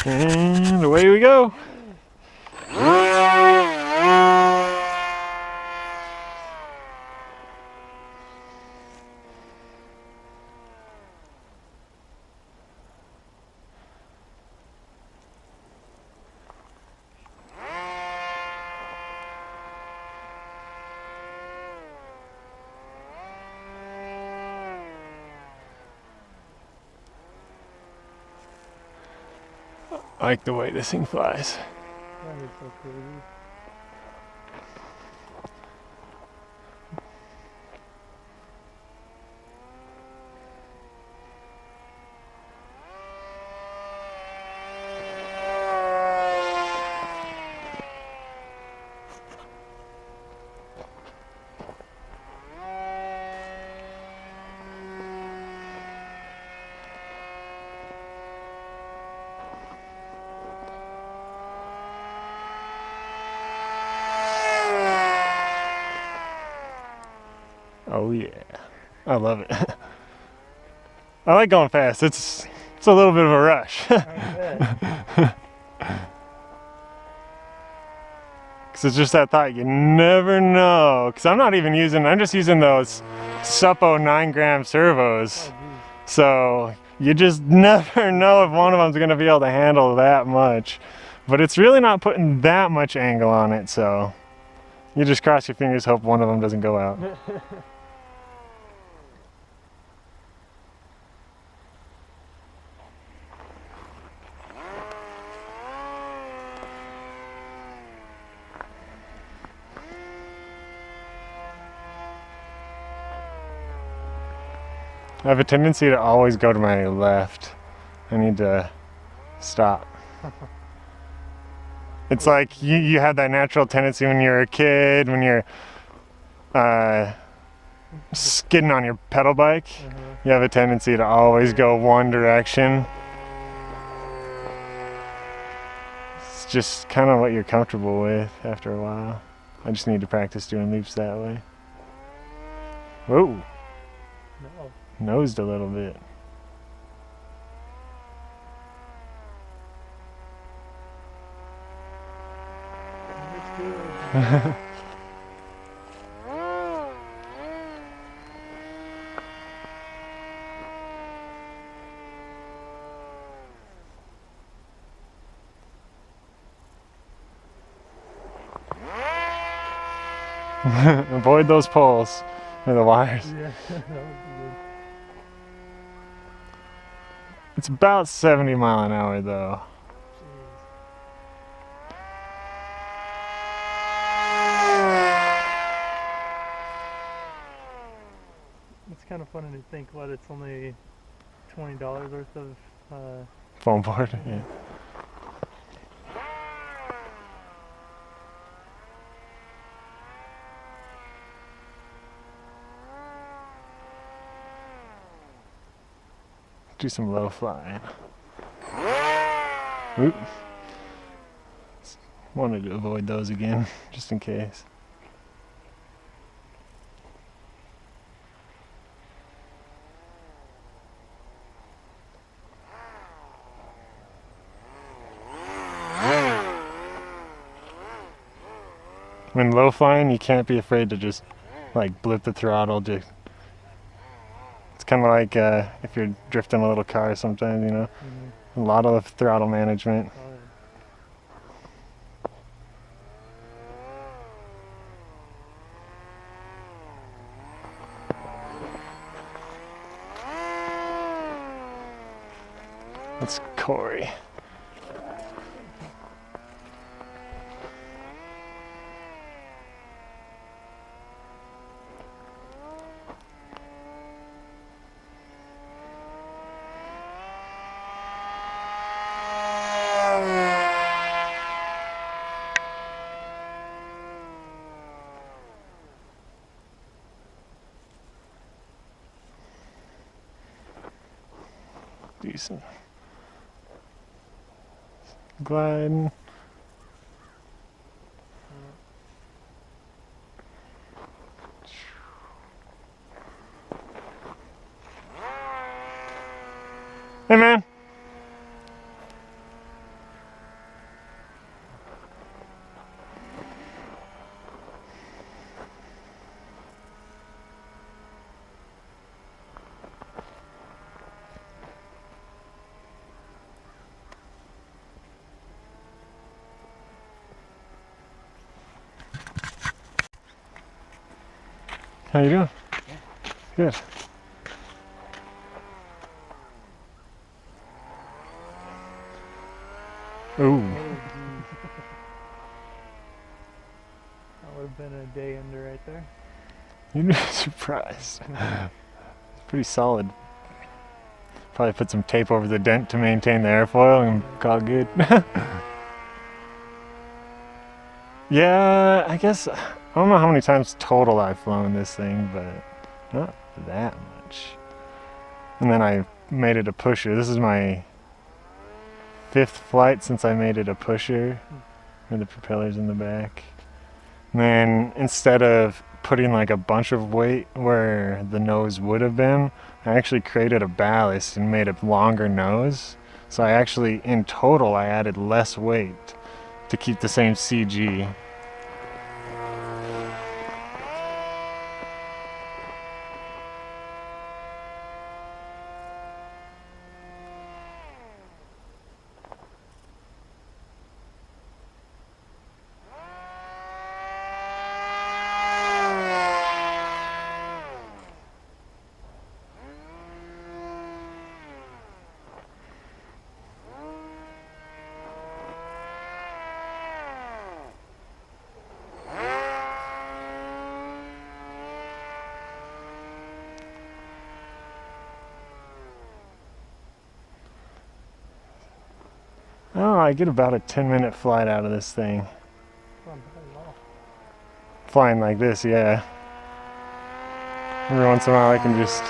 And away we go. I like the way this thing flies. That is so crazy. Oh yeah, I love it. I like going fast. It's a little bit of a rush. Cause it's just that thought, you never know. Cause I'm just using those Suppo 9-gram servos. So you just never know if one of them's gonna be able to handle that much. But it's really not putting that much angle on it, so you just cross your fingers, hope one of them doesn't go out. I have a tendency to always go to my left. I need to stop. It's like you have that natural tendency when you're a kid, when you're skidding on your pedal bike, you have a tendency to always go one direction. It's just kind of what you're comfortable with after a while. I just need to practice doing loops that way. Whoa. No. Nosed a little bit. That's good. Avoid those poles or the wires. Yeah, that was good. It's about 70 miles an hour though. It's kind of funny to think, what, it's only $20 worth of Foam board, yeah. Do some low flying. Oop. Wanted to avoid those again, just in case. When low flying, you can't be afraid to just like blip the throttle. It's kind of like if you're drifting a little car sometimes, you know. A lot of throttle management. That's Corey. Do some gliding. Hey man. How you doing? Good. Ooh. That would have been a day ender right there. You'd be surprised. It's pretty solid. Probably put some tape over the dent to maintain the airfoil and call it good. Yeah, I guess, I don't know how many times total I've flown this thing, but not that much. And then I made it a pusher. This is my 5th flight since I made it a pusher, with the propellers in the back. And then instead of putting like a bunch of weight where the nose would have been, I actually created a ballast and made a longer nose. So I actually, in total, I added less weight to keep the same CG. Oh, I get about a 10-minute flight out of this thing. Flying like this, yeah. Every once in a while I can just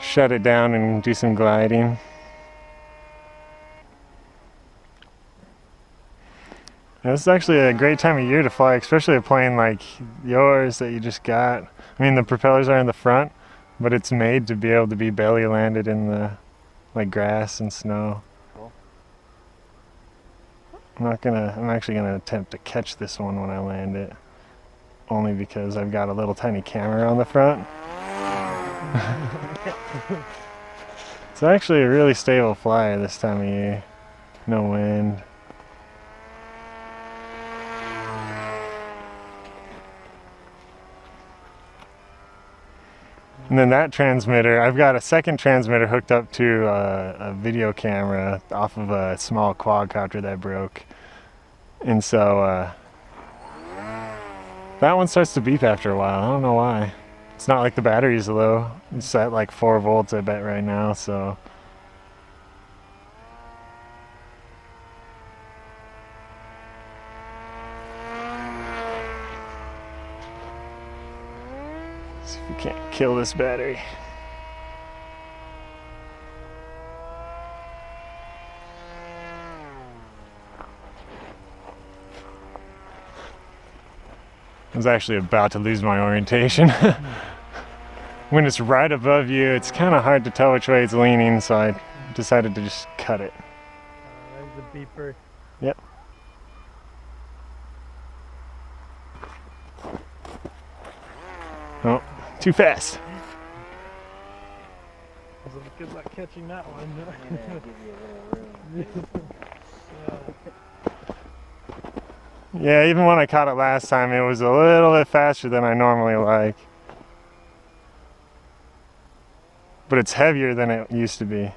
shut it down and do some gliding. And this is actually a great time of year to fly, especially a plane like yours that you just got. I mean, the propellers are in the front, but it's made to be able to be belly landed in the like grass and snow. I'm actually gonna attempt to catch this one when I land it, only because I've got a little tiny camera on the front. It's actually a really stable flyer this time of year. No wind. And then that transmitter, I've got a second transmitter hooked up to a video camera off of a small quadcopter that broke. And so that one starts to beep after a while. I don't know why. It's not like the battery's low. It's at like 4 volts I bet right now, so. See if we can't kill this battery. I was actually about to lose my orientation. When it's right above you, it's kind of hard to tell which way it's leaning, so I decided to just cut it. There's the beeper. Yep. Oh, too fast. Good luck catching that one. Yeah, give you a little room. Yeah, even when I caught it last time, it was a little bit faster than I normally like. But it's heavier than it used to be.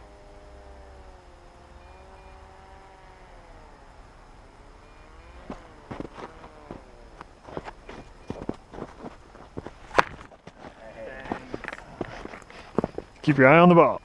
Keep your eye on the ball.